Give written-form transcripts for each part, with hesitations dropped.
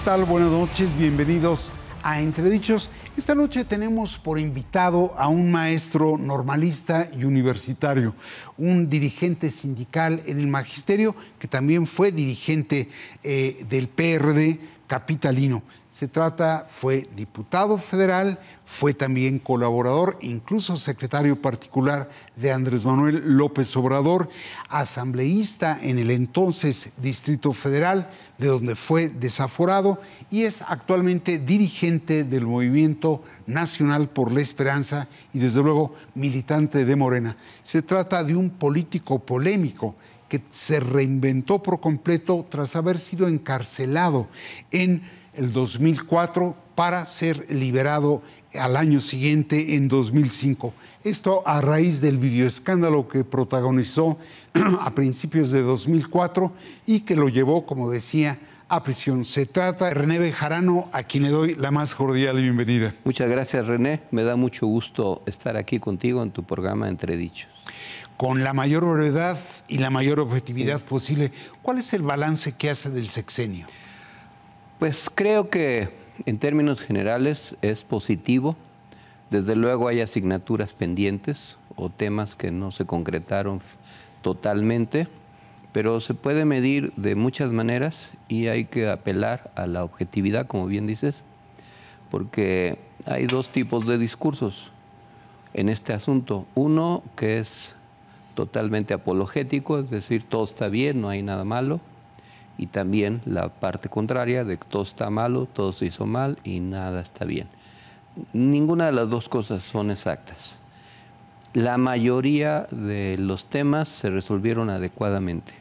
tal? Buenas noches, bienvenidos a Entredichos. Esta noche tenemos por invitado a un maestro normalista y universitario, un dirigente sindical en el magisterio que también fue dirigente del PRD capitalino. Fue diputado federal, fue también colaborador, incluso secretario particular de Andrés Manuel López Obrador, asambleísta en el entonces Distrito Federal, de donde fue desaforado, y es actualmente dirigente del Movimiento Nacional por la Esperanza y desde luego militante de Morena. Se trata de un político polémico que se reinventó por completo tras haber sido encarcelado en el 2004 para ser liberado al año siguiente, en 2005. Esto a raíz del videoescándalo que protagonizó a principios de 2004 y que lo llevó, como decía, a prisión. Se trata de René Bejarano, a quien le doy la más cordial bienvenida. Muchas gracias, René. Me da mucho gusto estar aquí contigo en tu programa Entredichos. Con la mayor brevedad y la mayor objetividad posible, ¿cuál es el balance que hace del sexenio? Pues creo que en términos generales es positivo. Desde luego hay asignaturas pendientes o temas que no se concretaron totalmente, pero se puede medir de muchas maneras y hay que apelar a la objetividad, como bien dices, porque hay dos tipos de discursos en este asunto. Uno que es totalmente apologético, es decir, todo está bien, no hay nada malo, y también la parte contraria de que todo está malo, todo se hizo mal y nada está bien. Ninguna de las dos cosas son exactas. La mayoría de los temas se resolvieron adecuadamente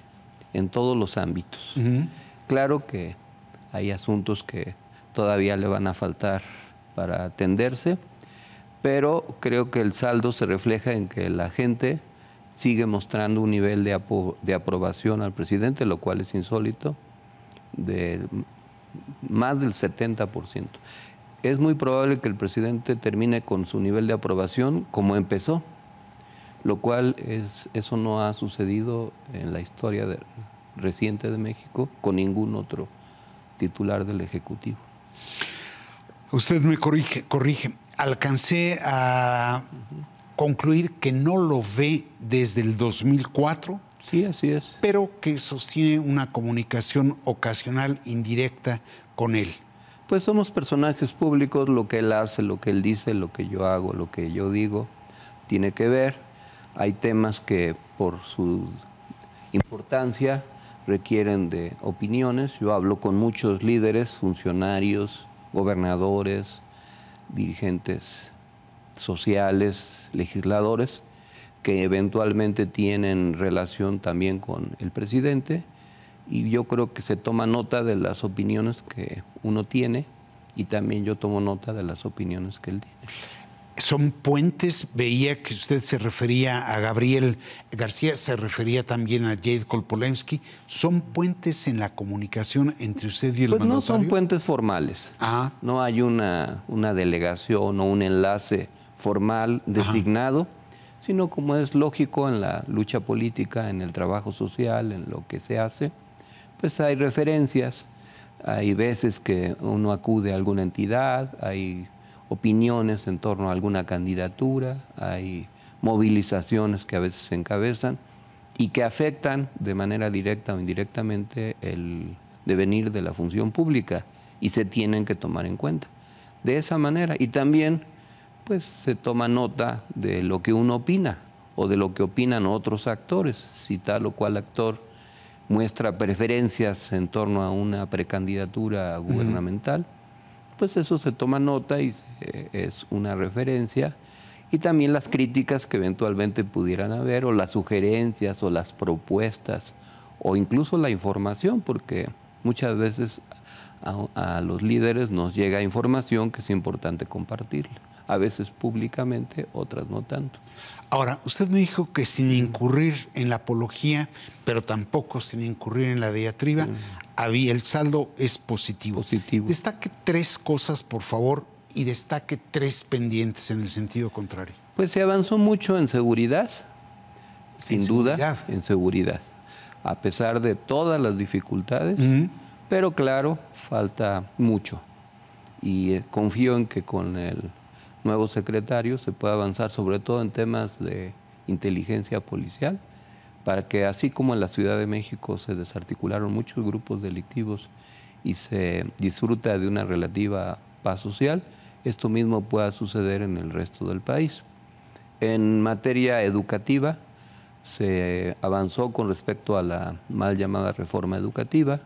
en todos los ámbitos. Claro que hay asuntos que todavía le van a faltar para atenderse, pero creo que el saldo se refleja en que la gente sigue mostrando un nivel de aprobación al presidente, lo cual es insólito, de más del 70%. Es muy probable que el presidente termine con su nivel de aprobación como empezó, lo cual eso no ha sucedido en la historia reciente de México con ningún otro titular del Ejecutivo. Usted me corrige. Alcancé a concluir que no lo ve desde el 2004. Sí, así es. Pero que sostiene una comunicación ocasional indirecta con él. Pues somos personajes públicos, lo que él hace, lo que él dice, lo que yo hago, lo que yo digo, tiene que ver. Hay temas que por su importancia requieren de opiniones. Yo hablo con muchos líderes, funcionarios, gobernadores, dirigentes sociales, legisladores, que eventualmente tienen relación también con el presidente, y yo creo que se toma nota de las opiniones que uno tiene y también yo tomo nota de las opiniones que él tiene. ¿Son puentes? Veía que usted se refería a Gabriel García, se refería también a Jade Kolpolemsky. ¿Son puentes en la comunicación entre usted y el mandatario? No son puentes formales. No hay una delegación o un enlace formal designado, sino como es lógico en la lucha política, en el trabajo social, en lo que se hace, pues hay referencias, hay veces que uno acude a alguna entidad, hay opiniones en torno a alguna candidatura, hay movilizaciones que a veces se encabezan y que afectan de manera directa o indirectamente el devenir de la función pública y se tienen que tomar en cuenta. De esa manera, y también pues se toma nota de lo que uno opina o de lo que opinan otros actores. Si tal o cual actor muestra preferencias en torno a una precandidatura gubernamental, pues eso se toma nota y es una referencia. Y también las críticas que eventualmente pudieran haber, o las sugerencias, o las propuestas, o incluso la información, porque muchas veces a los líderes nos llega información que es importante compartirla. A veces públicamente, otras no tanto. Ahora, usted me dijo que sin incurrir en la apología, pero tampoco sin incurrir en la diatriba, el saldo es positivo. Destaque tres cosas, por favor, y destaque tres pendientes en el sentido contrario. Pues se avanzó mucho en seguridad, sin duda, en seguridad. A pesar de todas las dificultades, Pero claro, falta mucho. Y confío en que con el nuevo secretario se pueda avanzar sobre todo en temas de inteligencia policial, para que así como en la Ciudad de México se desarticularon muchos grupos delictivos y se disfruta de una relativa paz social, esto mismo pueda suceder en el resto del país. En materia educativa, se avanzó con respecto a la mal llamada reforma educativa,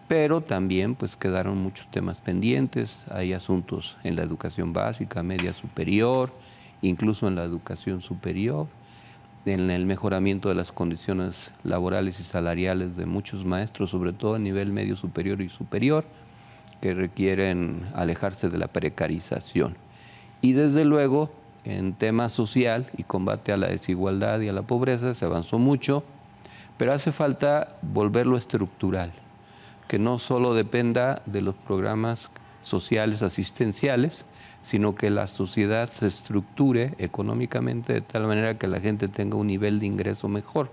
pero también pues quedaron muchos temas pendientes. Hay asuntos en la educación básica, media superior, incluso en la educación superior, en el mejoramiento de las condiciones laborales y salariales de muchos maestros, sobre todo a nivel medio superior y superior, que requieren alejarse de la precarización. Y desde luego, en tema social y combate a la desigualdad y a la pobreza se avanzó mucho, pero hace falta volverlo estructural, que no solo dependa de los programas sociales asistenciales, sino que la sociedad se estructure económicamente de tal manera que la gente tenga un nivel de ingreso mejor.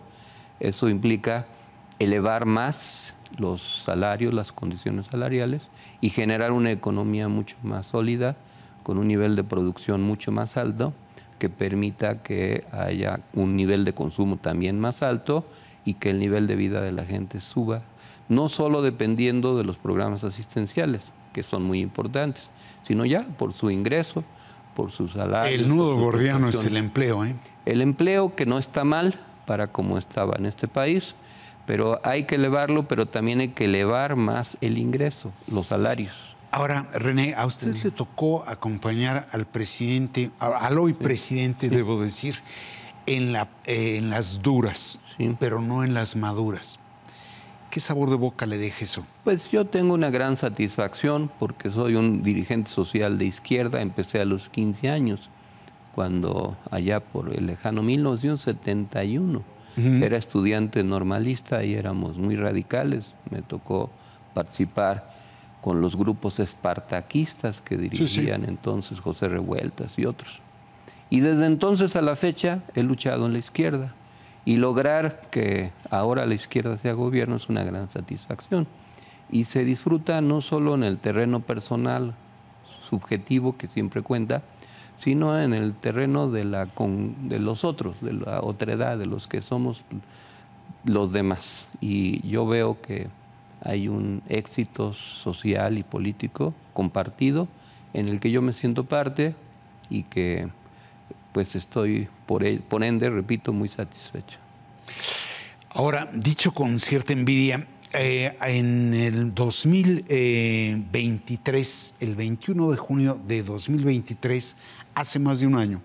Eso implica elevar más los salarios, las condiciones salariales y generar una economía mucho más sólida, con un nivel de producción mucho más alto, que permita que haya un nivel de consumo también más alto y que el nivel de vida de la gente suba, no solo dependiendo de los programas asistenciales, que son muy importantes, sino ya por su ingreso, por su salario. El nudo gordiano es el empleo, ¿eh? El empleo, que no está mal para como estaba en este país, pero hay que elevarlo, pero también hay que elevar más el ingreso, los salarios. Ahora, René, a usted le tocó acompañar al presidente, al hoy presidente, debo decir, en las duras, pero no en las maduras. ¿Qué sabor de boca le deja eso? Pues yo tengo una gran satisfacción porque soy un dirigente social de izquierda. Empecé a los 15 años, cuando allá por el lejano 1971 era estudiante normalista y éramos muy radicales. Me tocó participar con los grupos espartaquistas que dirigían entonces José Revueltas y otros. Y desde entonces a la fecha he luchado en la izquierda. Y lograr que ahora la izquierda sea gobierno es una gran satisfacción. Y se disfruta no solo en el terreno personal, subjetivo, que siempre cuenta, sino en el terreno de los otros, de la otredad, de los que somos los demás. Y yo veo que hay un éxito social y político compartido en el que yo me siento parte y que pues estoy por ende, repito, muy satisfecho. Ahora, dicho con cierta envidia, en el 2023, el 21 de junio de 2023, hace más de un año,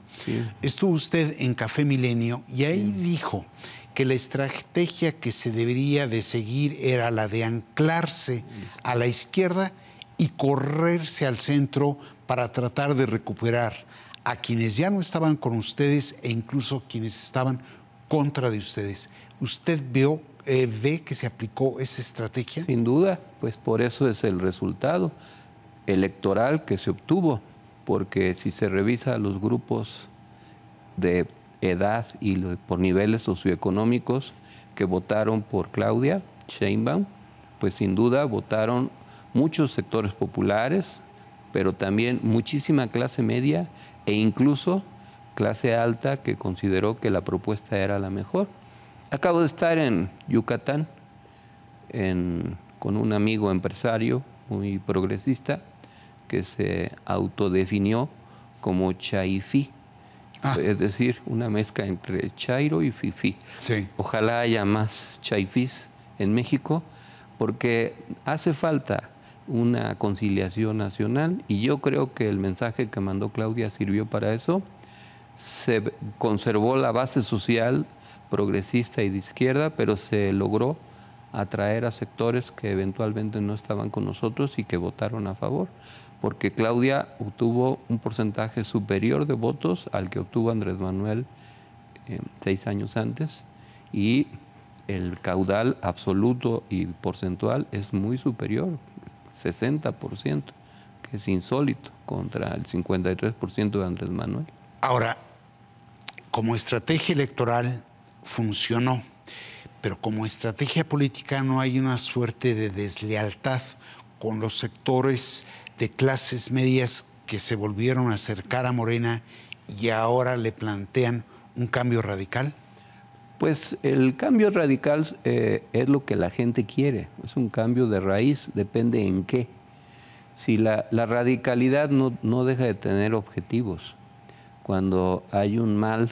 estuvo usted en Café Milenio y ahí dijo que la estrategia que se debería de seguir era la de anclarse a la izquierda y correrse al centro para tratar de recuperar a quienes ya no estaban con ustedes e incluso quienes estaban contra de ustedes. ¿Usted ve que se aplicó esa estrategia? Sin duda, pues por eso es el resultado electoral que se obtuvo, porque si se revisa los grupos de edad y por niveles socioeconómicos que votaron por Claudia Sheinbaum, pues sin duda votaron muchos sectores populares, pero también muchísima clase media e incluso clase alta que consideró que la propuesta era la mejor. Acabo de estar en Yucatán con un amigo empresario muy progresista que se autodefinió como chaifí, es decir, una mezcla entre chairo y fifí. Sí. Ojalá haya más chaifís en México, porque hace falta una conciliación nacional y yo creo que el mensaje que mandó Claudia sirvió para eso. Se conservó la base social progresista y de izquierda, pero se logró atraer a sectores que eventualmente no estaban con nosotros y que votaron a favor, porque Claudia obtuvo un porcentaje superior de votos al que obtuvo Andrés Manuel 6 años antes, y el caudal absoluto y porcentual es muy superior, 60%, que es insólito, contra el 53% de Andrés Manuel. Ahora, como estrategia electoral funcionó, pero como estrategia política no hay una suerte de deslealtad con los sectores de clases medias que se volvieron a acercar a Morena y ahora le plantean un cambio radical? Pues el cambio radical es lo que la gente quiere, es un cambio de raíz, depende en qué. Si la radicalidad no deja de tener objetivos. Cuando hay un mal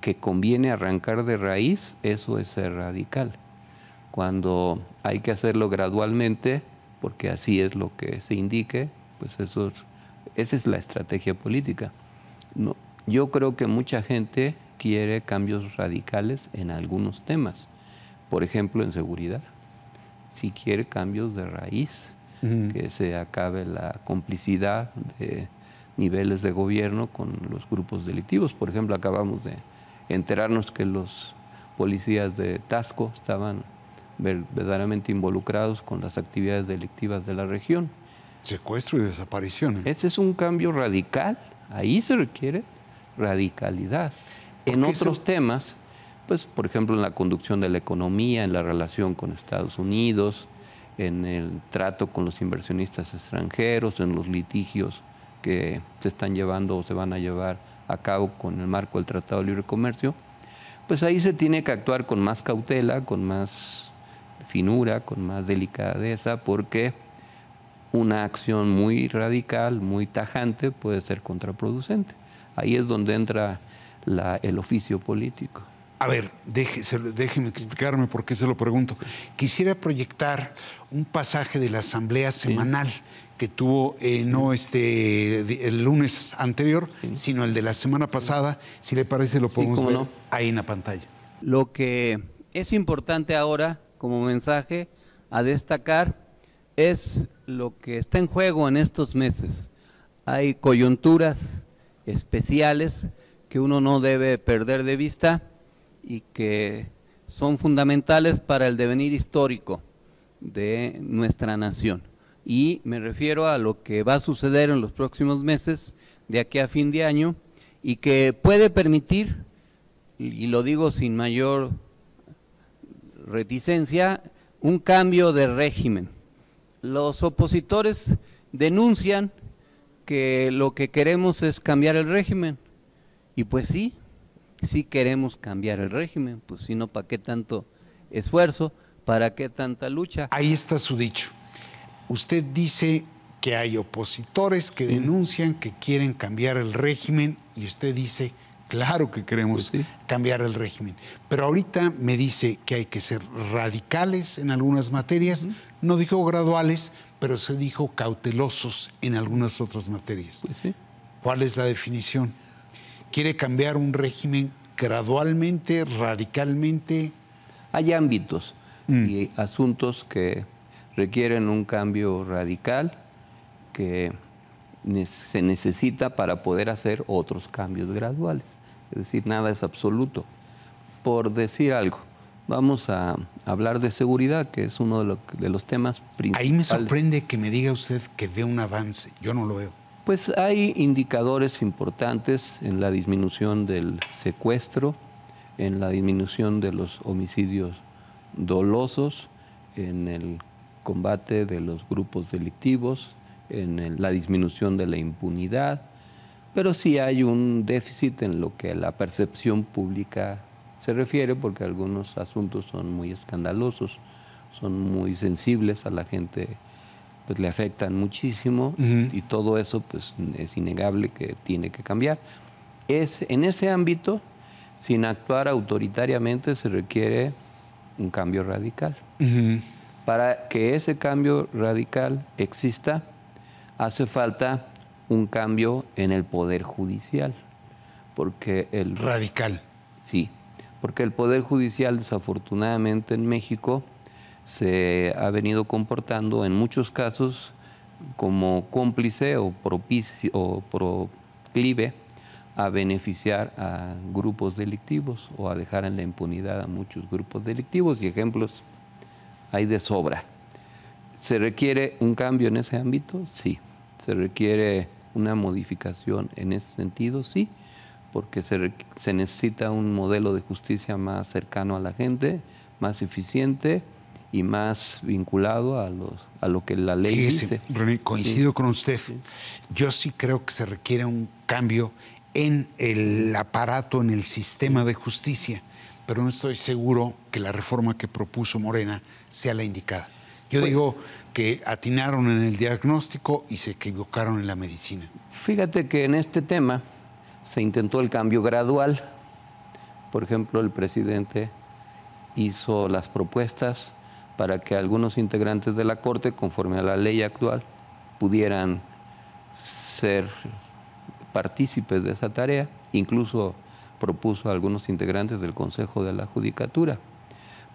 que conviene arrancar de raíz, eso es ser radical. Cuando hay que hacerlo gradualmente, porque así es lo que se indique, pues esa es la estrategia política. No, yo creo que mucha gente quiere cambios radicales en algunos temas, por ejemplo en seguridad. Si quiere cambios de raíz, que se acabe la complicidad de niveles de gobierno con los grupos delictivos. Por ejemplo, acabamos de enterarnos que los policías de Taxco estaban verdaderamente involucrados con las actividades delictivas de la región. Secuestro y desaparición. Ese es un cambio radical, ahí se requiere radicalidad. En otros temas, pues por ejemplo en la conducción de la economía, en la relación con Estados Unidos, en el trato con los inversionistas extranjeros, en los litigios que se están llevando o se van a llevar a cabo con el marco del Tratado de Libre Comercio, pues ahí se tiene que actuar con más cautela, con más finura, con más delicadeza, porque una acción muy radical, muy tajante, puede ser contraproducente. Ahí es donde entra el oficio político. A ver, déjeme explicarme por qué se lo pregunto. Quisiera proyectar un pasaje de la asamblea semanal que tuvo no el lunes anterior, sino el de la semana pasada. Si le parece, lo podemos ver ahí en la pantalla. Lo que es importante ahora como mensaje a destacar es lo que está en juego en estos meses. Hay coyunturas especiales que uno no debe perder de vista y que son fundamentales para el devenir histórico de nuestra nación. Y me refiero a lo que va a suceder en los próximos meses, de aquí a fin de año, y que puede permitir, y lo digo sin mayor reticencia, un cambio de régimen. Los opositores denuncian que lo que queremos es cambiar el régimen, y pues sí queremos cambiar el régimen, pues si no, ¿para qué tanto esfuerzo? ¿Para qué tanta lucha? Ahí está su dicho. Usted dice que hay opositores que denuncian que quieren cambiar el régimen y usted dice, claro que queremos cambiar el régimen. Pero ahorita me dice que hay que ser radicales en algunas materias, no dijo graduales, pero se dijo cautelosos en algunas otras materias. ¿Cuál es la definición? ¿Quiere cambiar un régimen gradualmente, radicalmente? Hay ámbitos y asuntos que requieren un cambio radical que se necesita para poder hacer otros cambios graduales. Es decir, nada es absoluto. Por decir algo, vamos a hablar de seguridad, que es uno de los temas principales. Ahí me sorprende que me diga usted que ve un avance. Yo no lo veo. Pues hay indicadores importantes en la disminución del secuestro, en la disminución de los homicidios dolosos, en el combate de los grupos delictivos, en la disminución de la impunidad, pero sí hay un déficit en lo que la percepción pública se refiere, porque algunos asuntos son muy escandalosos, son muy sensibles a la gente, pues le afectan muchísimo y todo eso pues es innegable que tiene que cambiar. En ese ámbito, sin actuar autoritariamente, se requiere un cambio radical. Para que ese cambio radical exista, hace falta un cambio en el Poder Judicial. Porque radical. Sí, porque el Poder Judicial, desafortunadamente en México, se ha venido comportando en muchos casos como cómplice o propicio o proclive a beneficiar a grupos delictivos o a dejar en la impunidad a muchos grupos delictivos, y ejemplos hay de sobra. ¿Se requiere un cambio en ese ámbito? Sí. ¿Se requiere una modificación en ese sentido? Sí, porque se necesita un modelo de justicia más cercano a la gente, más eficiente y más vinculado a lo que la ley Fíjese, dice. René, coincido Sí. con usted. Sí. Yo sí creo que se requiere un cambio en el aparato, en el sistema de justicia, pero no estoy seguro que la reforma que propuso Morena sea la indicada. Yo digo que atinaron en el diagnóstico y se equivocaron en la medicina. Fíjate que en este tema se intentó el cambio gradual. Por ejemplo, el presidente hizo las propuestas para que algunos integrantes de la Corte, conforme a la ley actual, pudieran ser partícipes de esa tarea. Incluso propuso a algunos integrantes del Consejo de la Judicatura.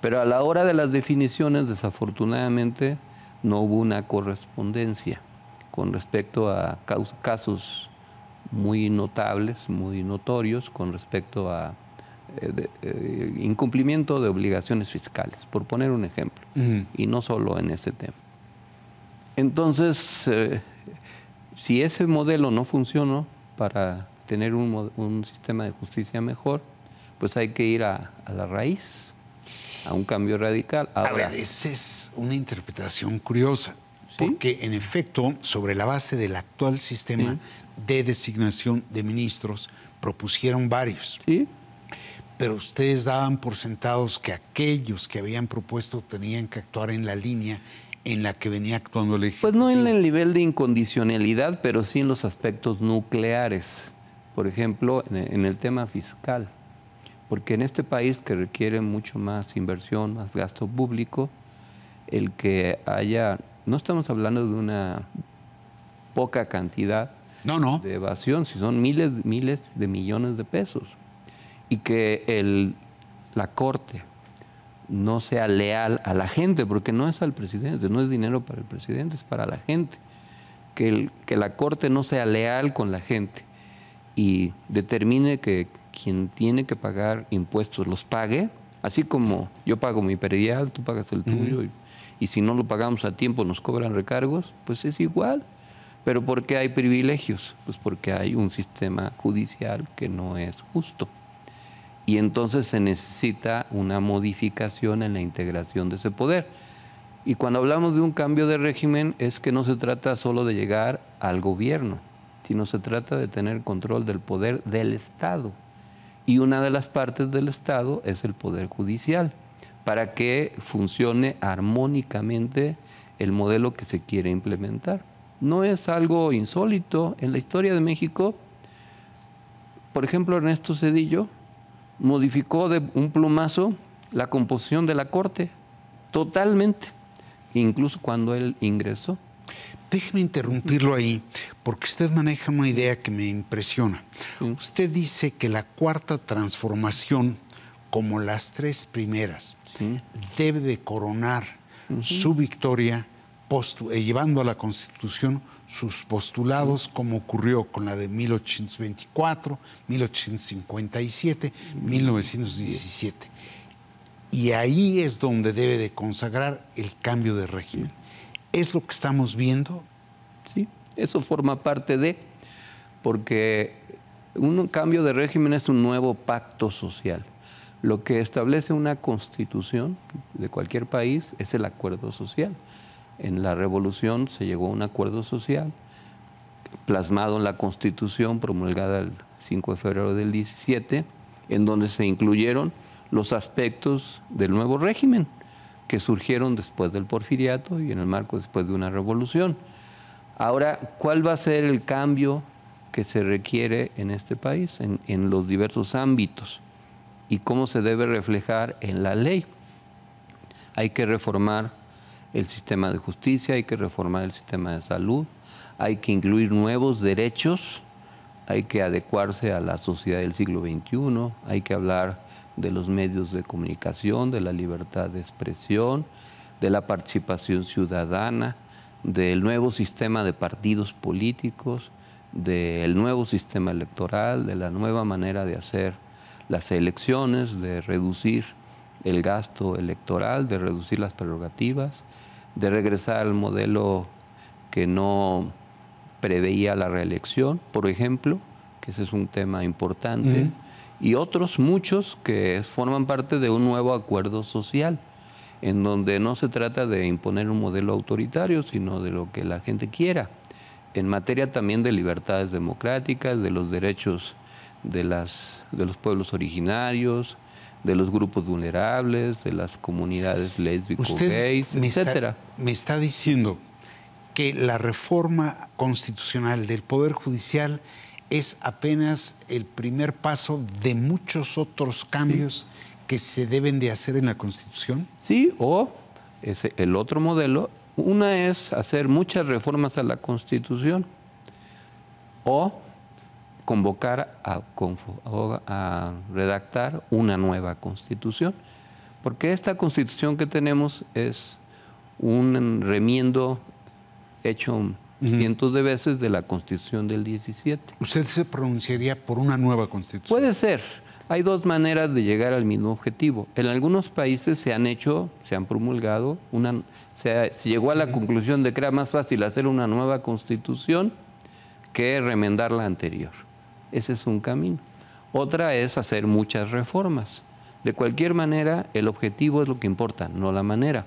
Pero a la hora de las definiciones, desafortunadamente, no hubo una correspondencia con respecto a casos muy notables, muy notorios, con respecto a incumplimiento de obligaciones fiscales, por poner un ejemplo, y no solo en ese tema. Entonces, si ese modelo no funcionó para tener un sistema de justicia mejor, pues hay que ir a la raíz, a un cambio radical. Ahora, a ver, esa es una interpretación curiosa, ¿sí? Porque en efecto, sobre la base del actual sistema de designación de ministros, propusieron varios. ¿sí? Pero ustedes daban por sentados que aquellos que habían propuesto tenían que actuar en la línea en la que venía actuando el Ejecutivo. Pues no en el nivel de incondicionalidad, pero sí en los aspectos nucleares. Por ejemplo, en el tema fiscal. Porque en este país que requiere mucho más inversión, más gasto público, el que haya, no estamos hablando de una poca cantidad de evasión, si son miles de millones de pesos. Y que la Corte no sea leal a la gente, porque no es al presidente, no es dinero para el presidente, es para la gente. Que la Corte no sea leal con la gente y determine que quien tiene que pagar impuestos los pague, así como yo pago mi predial, tú pagas el tuyo, y si no lo pagamos a tiempo nos cobran recargos, pues es igual. ¿Pero por qué hay privilegios? Pues porque hay un sistema judicial que no es justo. Y entonces se necesita una modificación en la integración de ese poder. Y cuando hablamos de un cambio de régimen es que no se trata solo de llegar al gobierno, sino se trata de tener control del poder del Estado. Y una de las partes del Estado es el poder judicial, para que funcione armónicamente el modelo que se quiere implementar. No es algo insólito. En la historia de México, por ejemplo, Ernesto Zedillo modificó de un plumazo la composición de la Corte, totalmente, incluso cuando él ingresó. Déjeme interrumpirlo ahí, porque usted maneja una idea que me impresiona. Usted dice que la cuarta transformación, como las tres primeras, debe de coronar su victoria llevando a la Constitución sus postulados, como ocurrió con la de 1824, 1857, 1917. Y ahí es donde debe de consagrar el cambio de régimen. ¿Es lo que estamos viendo? Sí, eso forma parte porque un cambio de régimen es un nuevo pacto social. Lo que establece una constitución de cualquier país es el acuerdo social. En la Revolución se llegó a un acuerdo social plasmado en la Constitución promulgada el 5 de febrero del 17, en donde se incluyeron los aspectos del nuevo régimen que surgieron después del Porfiriato y en el marco después de una revolución. Ahora, ¿cuál va a ser el cambio que se requiere en este país, en los diversos ámbitos? ¿Y cómo se debe reflejar en la ley? Hay que reformar el sistema de justicia, hay que reformar el sistema de salud, hay que incluir nuevos derechos, hay que adecuarse a la sociedad del siglo XXI, hay que hablar de los medios de comunicación, de la libertad de expresión, de la participación ciudadana, del nuevo sistema de partidos políticos, del nuevo sistema electoral, de la nueva manera de hacer las elecciones, de reducir el gasto electoral, de reducir las prerrogativas, de regresar al modelo que no preveía la reelección, por ejemplo, que ese es un tema importante, y otros muchos que forman parte de un nuevo acuerdo social, en donde no se trata de imponer un modelo autoritario, sino de lo que la gente quiera, en materia también de libertades democráticas, de los derechos de los pueblos originarios, de los grupos vulnerables, de las comunidades lésbicos, gays, etcétera. Me está diciendo que la reforma constitucional del Poder Judicial es apenas el primer paso de muchos otros cambios que se deben de hacer en la Constitución. Sí, o el otro modelo, una es hacer muchas reformas a la Constitución o convocar a redactar una nueva Constitución, porque esta Constitución que tenemos es un remiendo hecho cientos de veces de la Constitución del 17. ¿Usted se pronunciaría por una nueva Constitución? Puede ser. Hay dos maneras de llegar al mismo objetivo. En algunos países se han promulgado, se llegó a la conclusión de que era más fácil hacer una nueva Constitución que remendar la anterior. Ese es un camino. Otra es hacer muchas reformas. De cualquier manera, el objetivo es lo que importa, no la manera.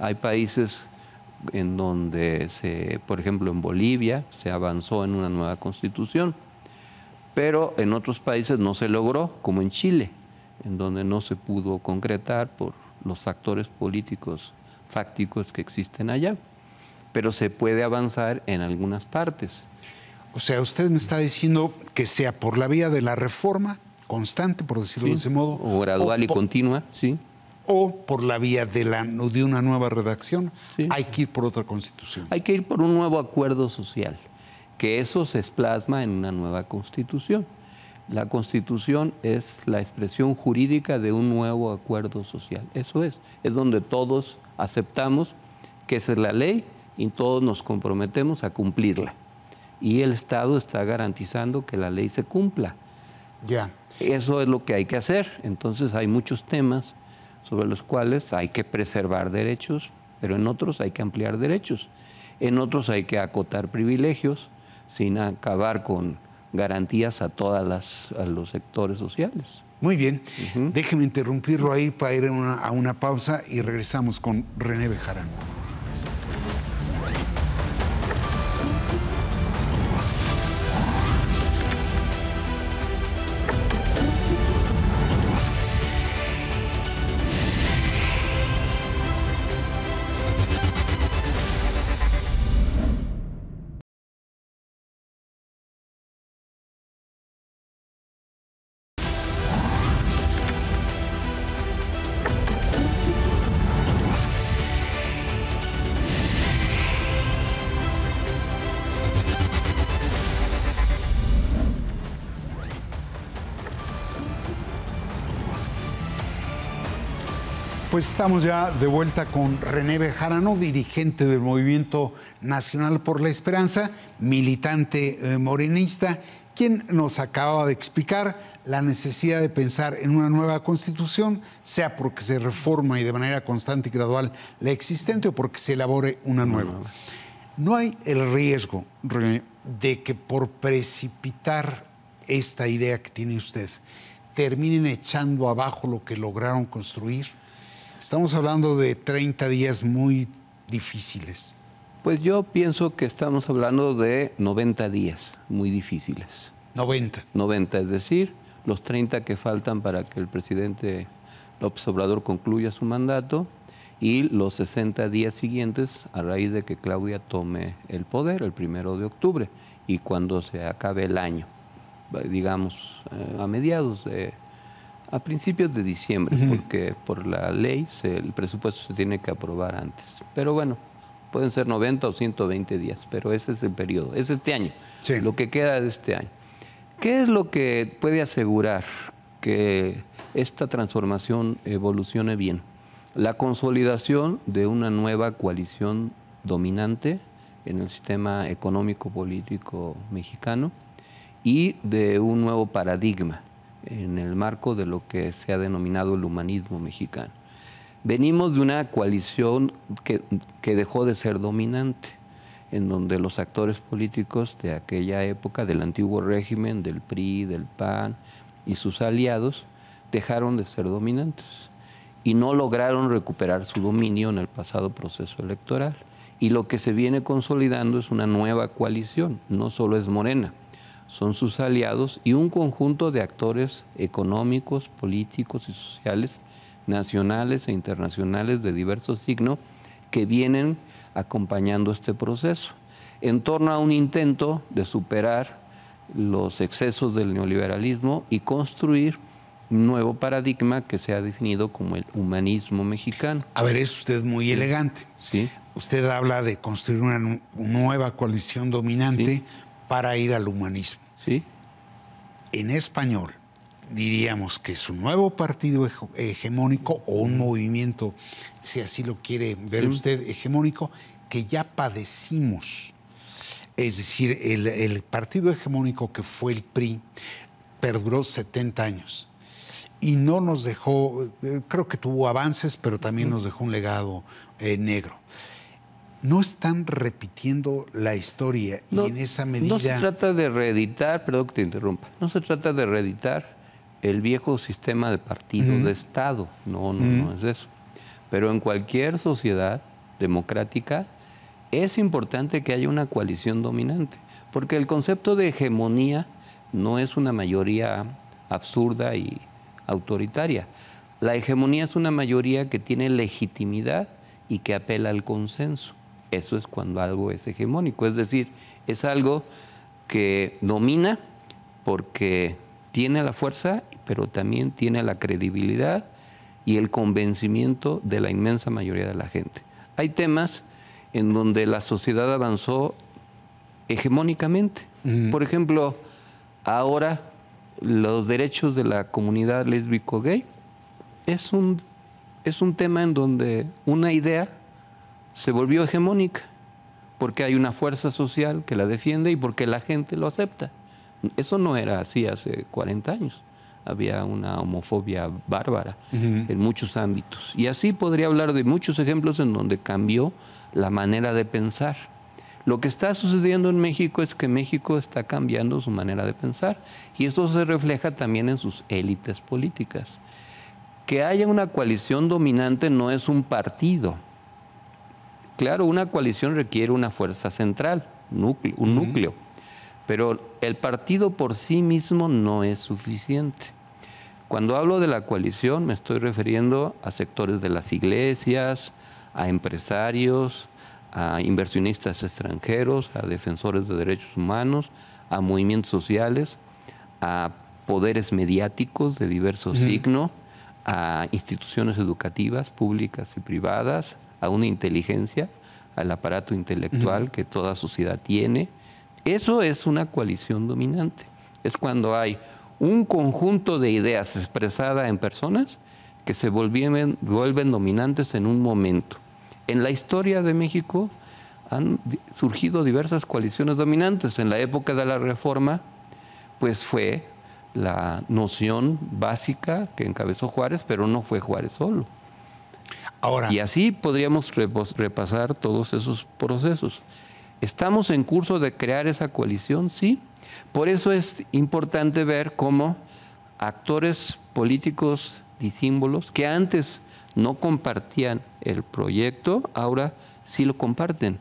Hay países en donde por ejemplo en Bolivia se avanzó en una nueva Constitución, pero en otros países no se logró, como en Chile, en donde no se pudo concretar por los factores políticos fácticos que existen allá. Pero se puede avanzar en algunas partes. O sea, usted me está diciendo que sea por la vía de la reforma constante, por decirlo de ese modo. O gradual y continua, sí. O por la vía de una nueva redacción. Sí. Hay que ir por otra Constitución. Hay que ir por un nuevo acuerdo social, que eso se plasma en una nueva Constitución. La Constitución es la expresión jurídica de un nuevo acuerdo social. Eso es donde todos aceptamos que esa es la ley y todos nos comprometemos a cumplirla. Y el Estado está garantizando que la ley se cumpla. Ya. Eso es lo que hay que hacer. Entonces hay muchos temas sobre los cuales hay que preservar derechos, pero en otros hay que ampliar derechos. En otros hay que acotar privilegios, sin acabar con garantías a los sectores sociales. Muy bien. Déjeme interrumpirlo ahí para ir a una pausa y regresamos con René Bejarano. Pues estamos ya de vuelta con René Bejarano, dirigente del Movimiento Nacional por la Esperanza, militante morenista, quien nos acaba de explicar la necesidad de pensar en una nueva Constitución, sea porque se reforma y de manera constante y gradual la existente o porque se elabore una nueva. ¿No hay el riesgo, René, de que por precipitar esta idea que tiene usted, terminen echando abajo lo que lograron construir? Estamos hablando de 30 días muy difíciles. Pues yo pienso que estamos hablando de 90 días muy difíciles. 90. 90, es decir, los 30 que faltan para que el presidente López Obrador concluya su mandato y los 60 días siguientes a raíz de que Claudia tome el poder el 1 de octubre y cuando se acabe el año, digamos a principios de diciembre, porque por la ley el presupuesto se tiene que aprobar antes. Pero bueno, pueden ser 90 o 120 días, pero ese es el periodo, es este año, sí, lo que queda de este año. ¿Qué es lo que puede asegurar que esta transformación evolucione bien? La consolidación de una nueva coalición dominante en el sistema económico-político mexicano y de un nuevo paradigma en el marco de lo que se ha denominado el humanismo mexicano. Venimos de una coalición que dejó de ser dominante. en donde los actores políticos de aquella época, del antiguo régimen, del PRI, del PAN y sus aliados, dejaron de ser dominantes y no lograron recuperar su dominio en el pasado proceso electoral. Y lo que se viene consolidando es una nueva coalición, no solo es Morena, son sus aliados y un conjunto de actores económicos, políticos y sociales, nacionales e internacionales de diverso signo, que vienen acompañando este proceso, en torno a un intento de superar los excesos del neoliberalismo y construir un nuevo paradigma que se ha definido como el humanismo mexicano. A ver, es usted muy elegante. Sí. Usted habla de construir una nueva coalición dominante, Sí, para ir al humanismo. sí, En español, diríamos que es un nuevo partido hegemónico o un movimiento, si así lo quiere ver usted, hegemónico, que ya padecimos. Es decir, el partido hegemónico que fue el PRI perduró 70 años y no nos dejó, creo que tuvo avances, pero también nos dejó un legado negro. No están repitiendo la historia y en esa medida... No se trata de reeditar, perdón que te interrumpa, no se trata de reeditar el viejo sistema de partido de Estado, no es eso. Pero en cualquier sociedad democrática es importante que haya una coalición dominante, porque el concepto de hegemonía no es una mayoría absurda y autoritaria. La hegemonía es una mayoría que tiene legitimidad y que apela al consenso. Eso es cuando algo es hegemónico, es decir, es algo que domina porque tiene la fuerza, pero también tiene la credibilidad y el convencimiento de la inmensa mayoría de la gente. Hay temas en donde la sociedad avanzó hegemónicamente. Por ejemplo, ahora los derechos de la comunidad lésbico-gay es un tema en donde una idea se volvió hegemónica, porque hay una fuerza social que la defiende y porque la gente lo acepta. Eso no era así hace 40 años. Había una homofobia bárbara en muchos ámbitos. Y así podría hablar de muchos ejemplos en donde cambió la manera de pensar. Lo que está sucediendo en México es que México está cambiando su manera de pensar y eso se refleja también en sus élites políticas. Que haya una coalición dominante no es un partido. Claro, una coalición requiere una fuerza central, un núcleo, pero el partido por sí mismo no es suficiente. Cuando hablo de la coalición me estoy refiriendo a sectores de las iglesias, a empresarios, a inversionistas extranjeros, a defensores de derechos humanos, a movimientos sociales, a poderes mediáticos de diverso signo, a instituciones educativas públicas y privadas, a una inteligencia, al aparato intelectual que toda sociedad tiene. Eso es una coalición dominante. Es cuando hay un conjunto de ideas expresada en personas que se vuelven dominantes en un momento. En la historia de México han surgido diversas coaliciones dominantes. En la época de la Reforma, pues fue la noción básica que encabezó Juárez, pero no fue Juárez solo. Ahora, y así podríamos repasar todos esos procesos. ¿Estamos en curso de crear esa coalición? Sí. Por eso es importante ver cómo actores políticos disímbolos que antes no compartían el proyecto, ahora sí lo comparten.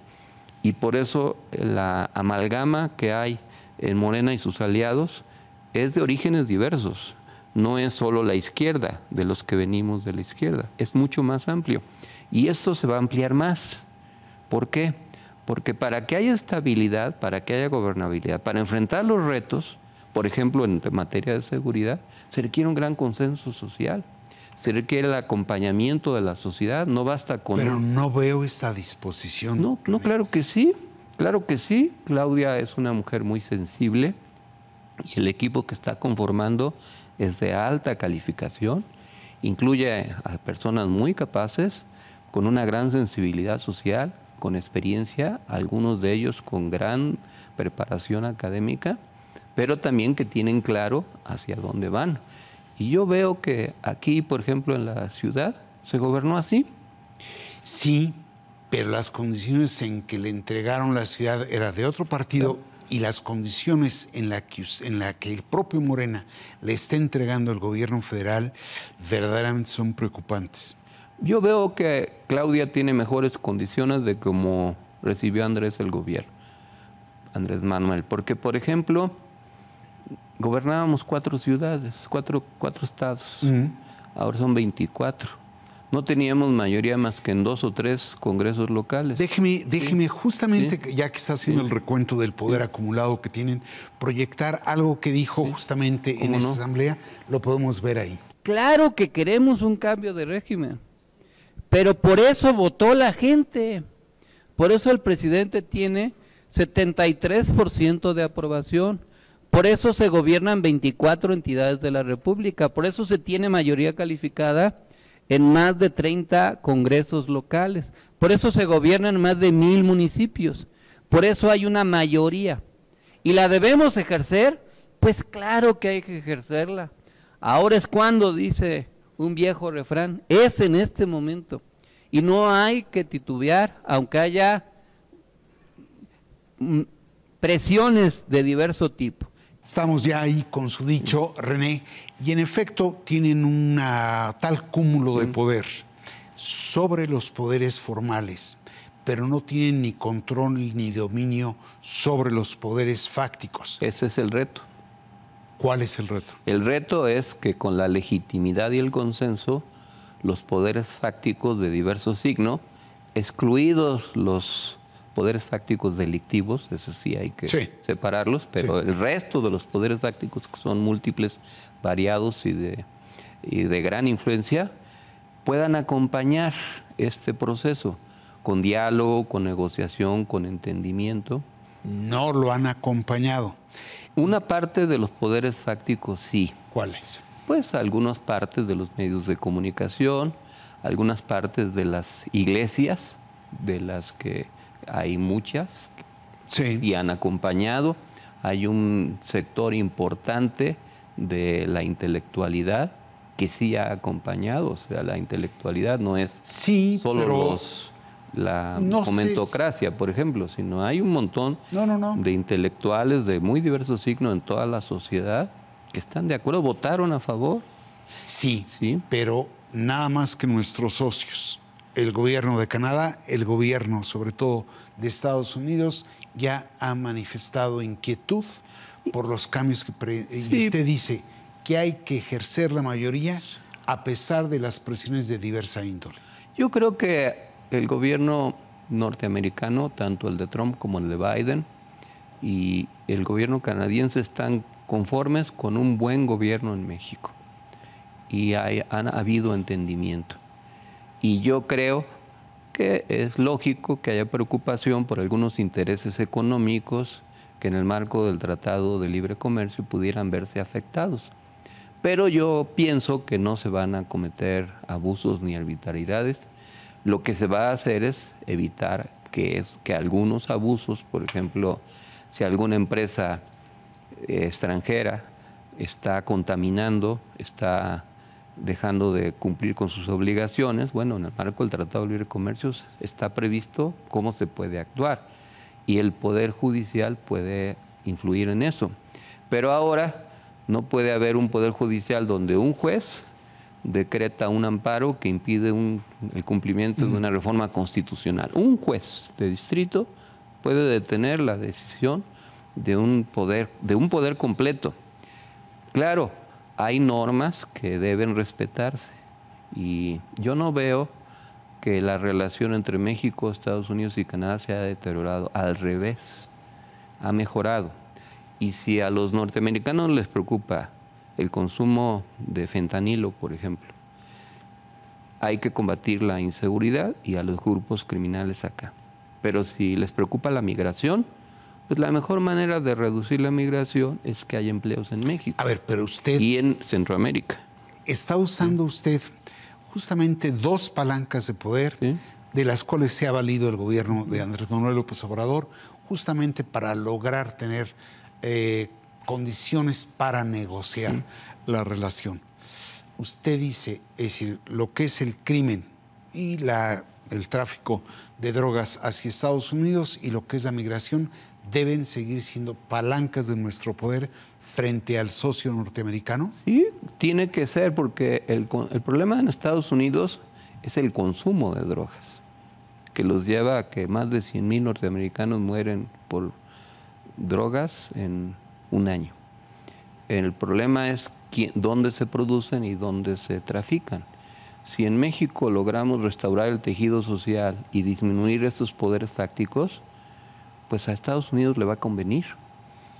Y por eso la amalgama que hay en Morena y sus aliados es de orígenes diversos. No es solo la izquierda, de los que venimos de la izquierda, es mucho más amplio. Y esto se va a ampliar más. ¿Por qué? Porque para que haya estabilidad, para que haya gobernabilidad, para enfrentar los retos, por ejemplo, en materia de seguridad, se requiere un gran consenso social, se requiere el acompañamiento de la sociedad, no basta con... Pero no veo esta disposición. No, claro que sí, claro que sí. Claudia es una mujer muy sensible y el equipo que está conformando es de alta calificación, incluye a personas muy capaces, con una gran sensibilidad social, con experiencia, algunos de ellos con gran preparación académica, pero también que tienen claro hacia dónde van. Y yo veo que aquí, por ejemplo, en la ciudad, se gobernó así. Sí, pero las condiciones en que le entregaron la ciudad era de otro partido, y las condiciones en la que el propio Morena le está entregando el gobierno federal verdaderamente son preocupantes. Yo veo que Claudia tiene mejores condiciones de cómo recibió Andrés el gobierno, Andrés Manuel, porque por ejemplo gobernábamos 4 ciudades, cuatro estados, ahora son 24. No teníamos mayoría más que en 2 o 3 congresos locales. Déjeme justamente, ya que está haciendo el recuento del poder acumulado que tienen, proyectar algo que dijo justamente en esa asamblea. Lo podemos ver ahí. Claro que queremos un cambio de régimen, pero por eso votó la gente. Por eso el presidente tiene 73% de aprobación. Por eso se gobiernan 24 entidades de la República. Por eso se tiene mayoría calificada en más de 30 congresos locales. Por eso se gobiernan más de 1000 municipios. Por eso hay una mayoría. ¿Y la debemos ejercer? Pues claro que hay que ejercerla. Ahora es cuando, dice un viejo refrán, es en este momento. Y no hay que titubear, aunque haya presiones de diverso tipo. Estamos ya ahí con su dicho, René, y en efecto tienen un tal cúmulo de poder sobre los poderes formales, pero no tienen ni control ni dominio sobre los poderes fácticos. Ese es el reto. ¿Cuál es el reto? El reto es que con la legitimidad y el consenso, los poderes fácticos de diverso signo, excluidos los poderes fácticos delictivos, eso sí hay que separarlos, pero el resto de los poderes fácticos, que son múltiples, variados y de gran influencia, puedan acompañar este proceso con diálogo, con negociación, con entendimiento. No lo han acompañado. Una parte de los poderes fácticos sí. ¿Cuáles? Pues algunas partes de los medios de comunicación, algunas partes de las iglesias, de las que hay muchas, y han acompañado. Hay un sector importante de la intelectualidad que sí ha acompañado. O sea, la intelectualidad no es solo la momentocracia, por ejemplo, sino hay un montón de intelectuales de muy diversos signos en toda la sociedad que están de acuerdo, votaron a favor. Sí, pero nada más que nuestros socios. El gobierno de Canadá, el gobierno sobre todo de Estados Unidos, ya ha manifestado inquietud por los cambios que y usted dice que hay que ejercer la mayoría a pesar de las presiones de diversa índole. Yo creo que el gobierno norteamericano, tanto el de Trump como el de Biden, y el gobierno canadiense están conformes con un buen gobierno en México. Y han habido entendimiento. Y yo creo que es lógico que haya preocupación por algunos intereses económicos que en el marco del Tratado de Libre Comercio pudieran verse afectados. Pero yo pienso que no se van a cometer abusos ni arbitrariedades. Lo que se va a hacer es evitar que algunos abusos, por ejemplo, si alguna empresa extranjera está contaminando, está dejando de cumplir con sus obligaciones, bueno, en el marco del Tratado de Libre Comercio está previsto cómo se puede actuar y el Poder Judicial puede influir en eso. Pero ahora no puede haber un Poder Judicial donde un juez decreta un amparo que impide el cumplimiento de una reforma constitucional. Un juez de distrito puede detener la decisión de un poder completo. Claro, hay normas que deben respetarse y yo no veo que la relación entre México, Estados Unidos y Canadá se haya deteriorado. Al revés, ha mejorado. Y si a los norteamericanos les preocupa el consumo de fentanilo, por ejemplo, hay que combatir la inseguridad y a los grupos criminales acá. Pero si les preocupa la migración, pues la mejor manera de reducir la migración es que haya empleos en México. A ver, pero usted... Y en Centroamérica. Está usando usted justamente 2 palancas de poder, de las cuales se ha valido el gobierno de Andrés Manuel López Obrador, justamente para lograr tener condiciones para negociar la relación. Usted dice, es decir, lo que es el crimen y la el tráfico de drogas hacia Estados Unidos y lo que es la migración deben seguir siendo palancas de nuestro poder frente al socio norteamericano? Sí, tiene que ser, porque el problema en Estados Unidos es el consumo de drogas, que los lleva a que más de 100,000 norteamericanos mueren por drogas en un año. El problema es dónde se producen y dónde se trafican. Si en México logramos restaurar el tejido social y disminuir estos poderes fácticos, pues a Estados Unidos le va a convenir.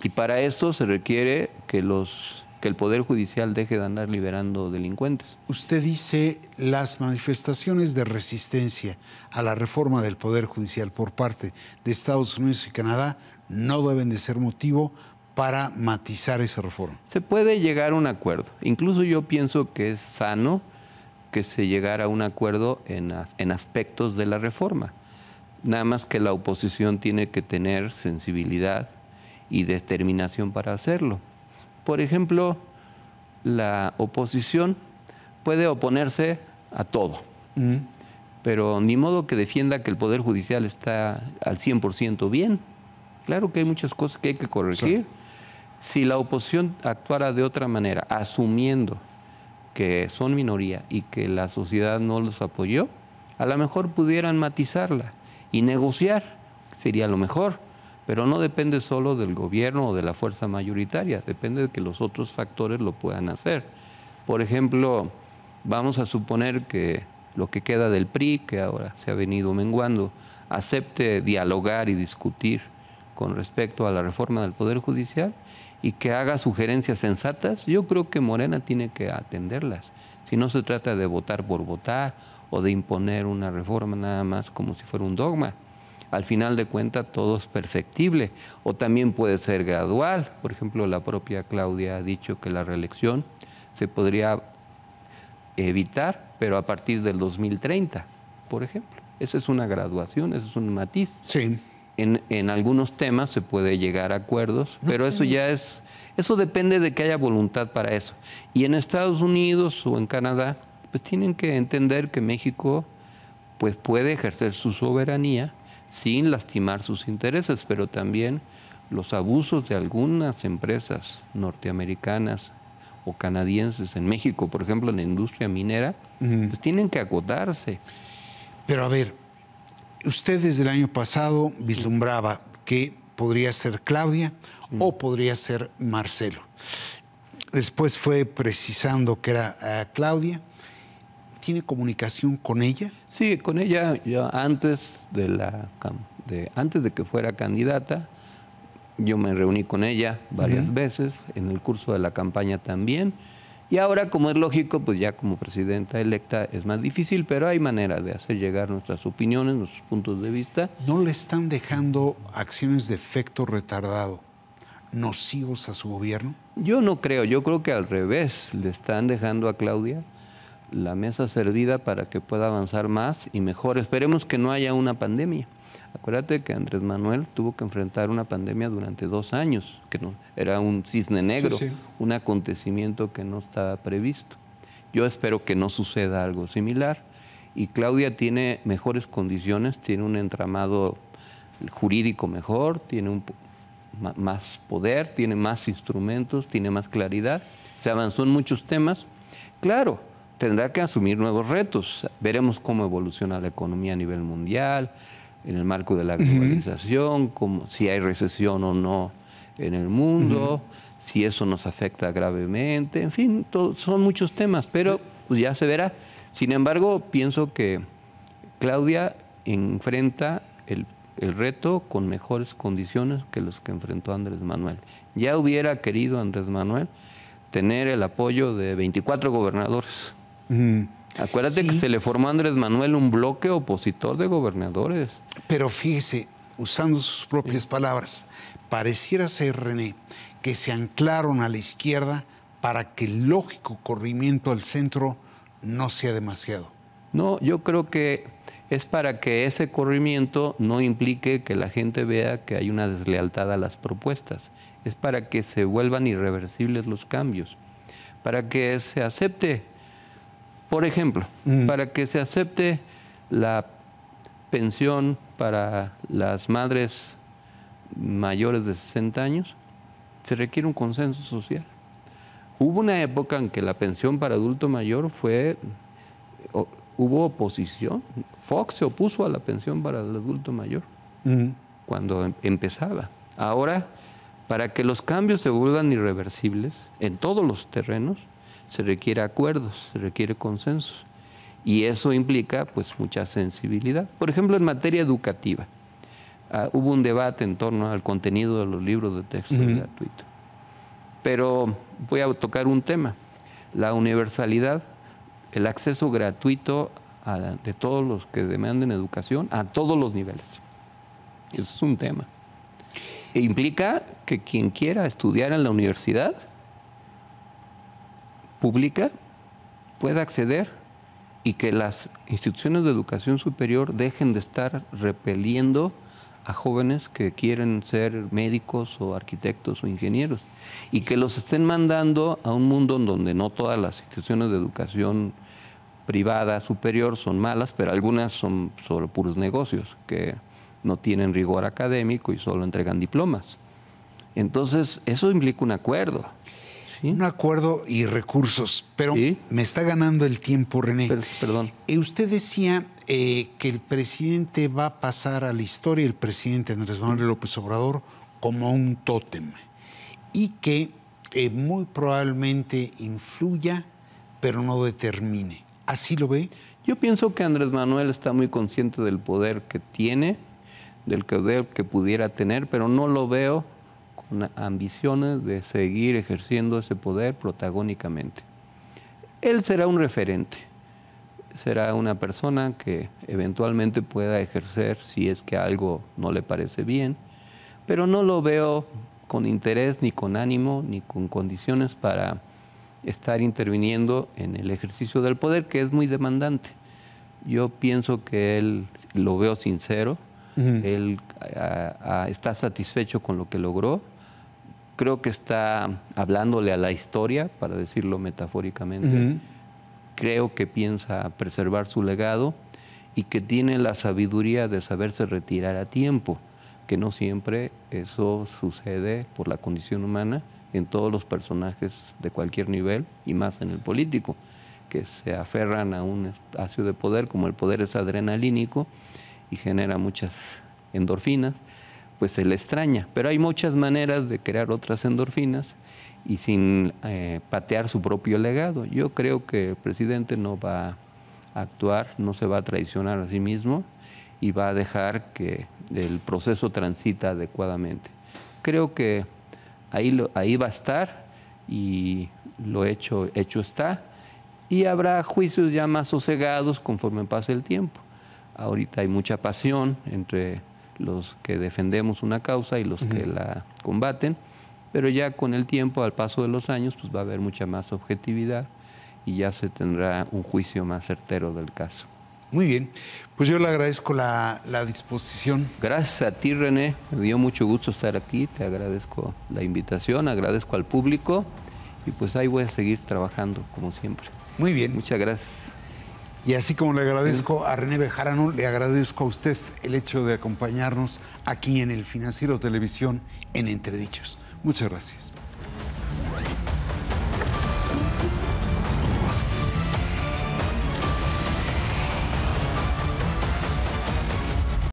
Y para eso se requiere que el Poder Judicial deje de andar liberando delincuentes. Usted dice las manifestaciones de resistencia a la reforma del Poder Judicial por parte de Estados Unidos y Canadá no deben de ser motivo para matizar esa reforma. Se puede llegar a un acuerdo. Incluso yo pienso que es sano que se llegara a un acuerdo en aspectos de la reforma. Nada más que la oposición tiene que tener sensibilidad y determinación para hacerlo. Por ejemplo, la oposición puede oponerse a todo, pero ni modo que defienda que el Poder Judicial está al 100% bien. Claro que hay muchas cosas que hay que corregir. Sí. Si la oposición actuara de otra manera, asumiendo que son minoría y que la sociedad no los apoyó, a lo mejor pudieran matizarla y negociar, sería lo mejor, pero no depende solo del gobierno o de la fuerza mayoritaria, depende de que los otros factores lo puedan hacer. Por ejemplo, vamos a suponer que lo que queda del PRI, que ahora se ha venido menguando, acepte dialogar y discutir con respecto a la reforma del Poder Judicial y que haga sugerencias sensatas. Yo creo que Morena tiene que atenderlas. Si no se trata de votar por votar o de imponer una reforma nada más como si fuera un dogma. Al final de cuentas todo es perfectible o también puede ser gradual. Por ejemplo, la propia Claudia ha dicho que la reelección se podría evitar, pero a partir del 2030, por ejemplo. Esa es una graduación, ese es un matiz. Sí. En algunos temas se puede llegar a acuerdos, pero eso depende de que haya voluntad para eso. Y en Estados Unidos o en Canadá, pues tienen que entender que México pues puede ejercer su soberanía sin lastimar sus intereses, pero también los abusos de algunas empresas norteamericanas o canadienses en México, por ejemplo, en la industria minera, pues tienen que acotarse. Pero a ver, usted desde el año pasado vislumbraba que podría ser Claudia o podría ser Marcelo. Después fue precisando que era Claudia. ¿Tiene comunicación con ella? Sí, con ella ya antes de que fuera candidata, yo me reuní con ella varias veces, en el curso de la campaña también. Y ahora, como es lógico, pues ya como presidenta electa es más difícil, pero hay manera de hacer llegar nuestras opiniones, nuestros puntos de vista. ¿No le están dejando acciones de efecto retardado nocivos a su gobierno? Yo no creo, yo creo que al revés, le están dejando a Claudia la mesa servida para que pueda avanzar más y mejor. Esperemos que no haya una pandemia. Acuérdate que Andrés Manuel tuvo que enfrentar una pandemia durante 2 años, que no, era un cisne negro, un acontecimiento que no estaba previsto. Yo espero que no suceda algo similar. Y Claudia tiene mejores condiciones, tiene un entramado jurídico mejor, tiene más poder, tiene más instrumentos, tiene más claridad. Se avanzó en muchos temas. Claro, tendrá que asumir nuevos retos. Veremos cómo evoluciona la economía a nivel mundial, en el marco de la globalización, si hay recesión o no en el mundo, si eso nos afecta gravemente, en fin, son muchos temas, pero pues ya se verá. Sin embargo, pienso que Claudia enfrenta el reto con mejores condiciones que los que enfrentó Andrés Manuel. Ya hubiera querido Andrés Manuel tener el apoyo de 24 gobernadores. Acuérdate que se le formó a Andrés Manuel un bloque opositor de gobernadores. Pero fíjese, usando sus propias palabras, pareciera ser, René, que se anclaron a la izquierda para que el lógico corrimiento al centro no sea demasiado. No, yo creo que es para que ese corrimiento no implique que la gente vea que hay una deslealtad a las propuestas. Es para que se vuelvan irreversibles los cambios, para que se acepte. Por ejemplo, para que se acepte la pensión para las madres mayores de 60 años, se requiere un consenso social. Hubo una época en que la pensión para adulto mayor hubo oposición. Fox se opuso a la pensión para el adulto mayor cuando empezaba. Ahora, para que los cambios se vuelvan irreversibles en todos los terrenos, se requiere acuerdos, se requiere consenso. Y eso implica pues mucha sensibilidad. Por ejemplo, en materia educativa, hubo un debate en torno al contenido de los libros de texto gratuito. Pero voy a tocar un tema, la universalidad, el acceso gratuito de todos los que demanden educación a todos los niveles. Eso es un tema. E implica que quien quiera estudiar en la universidad pública pueda acceder y que las instituciones de educación superior dejen de estar repeliendo a jóvenes que quieren ser médicos o arquitectos o ingenieros y que los estén mandando a un mundo en donde no todas las instituciones de educación privada superior son malas, pero algunas son solo puros negocios que no tienen rigor académico y solo entregan diplomas. Entonces, eso implica un acuerdo. ¿Sí? Un acuerdo y recursos, pero ¿sí? Me está ganando el tiempo, René. Perdón. Usted decía que el presidente va a pasar a la historia, el presidente Andrés Manuel López Obrador, como un tótem y que muy probablemente influya, pero no determine. ¿Así lo ve? Yo pienso que Andrés Manuel está muy consciente del poder que tiene, del poder que pudiera tener, pero no lo veo con ambiciones de seguir ejerciendo ese poder protagónicamente. Él será un referente, será una persona que eventualmente pueda ejercer si es que algo no le parece bien, pero no lo veo con interés, ni con ánimo, ni con condiciones para estar interviniendo en el ejercicio del poder, que es muy demandante. Yo pienso que él, lo veo sincero, él está satisfecho con lo que logró. Creo que está hablándole a la historia, para decirlo metafóricamente. Creo que piensa preservar su legado y que tiene la sabiduría de saberse retirar a tiempo, que no siempre eso sucede por la condición humana en todos los personajes de cualquier nivel y más en el político, que se aferran a un espacio de poder, como el poder es adrenalínico y genera muchas endorfinas, pues se le extraña. Pero hay muchas maneras de crear otras endorfinas y sin patear su propio legado. Yo creo que el presidente no va a actuar, no se va a traicionar a sí mismo y va a dejar que el proceso transita adecuadamente. Creo que ahí va a estar y lo hecho está, y habrá juicios ya más sosegados conforme pase el tiempo. Ahorita hay mucha pasión entre los que defendemos una causa y los que la combaten, pero ya con el tiempo, al paso de los años, pues va a haber mucha más objetividad y ya se tendrá un juicio más certero del caso. Muy bien, pues yo le agradezco la disposición. Gracias a ti, René, me dio mucho gusto estar aquí, te agradezco la invitación, agradezco al público y pues ahí voy a seguir trabajando como siempre. Muy bien. Muchas gracias. Y así como le agradezco a René Bejarano, le agradezco a usted el hecho de acompañarnos aquí en El Financiero Televisión en Entredichos. Muchas gracias.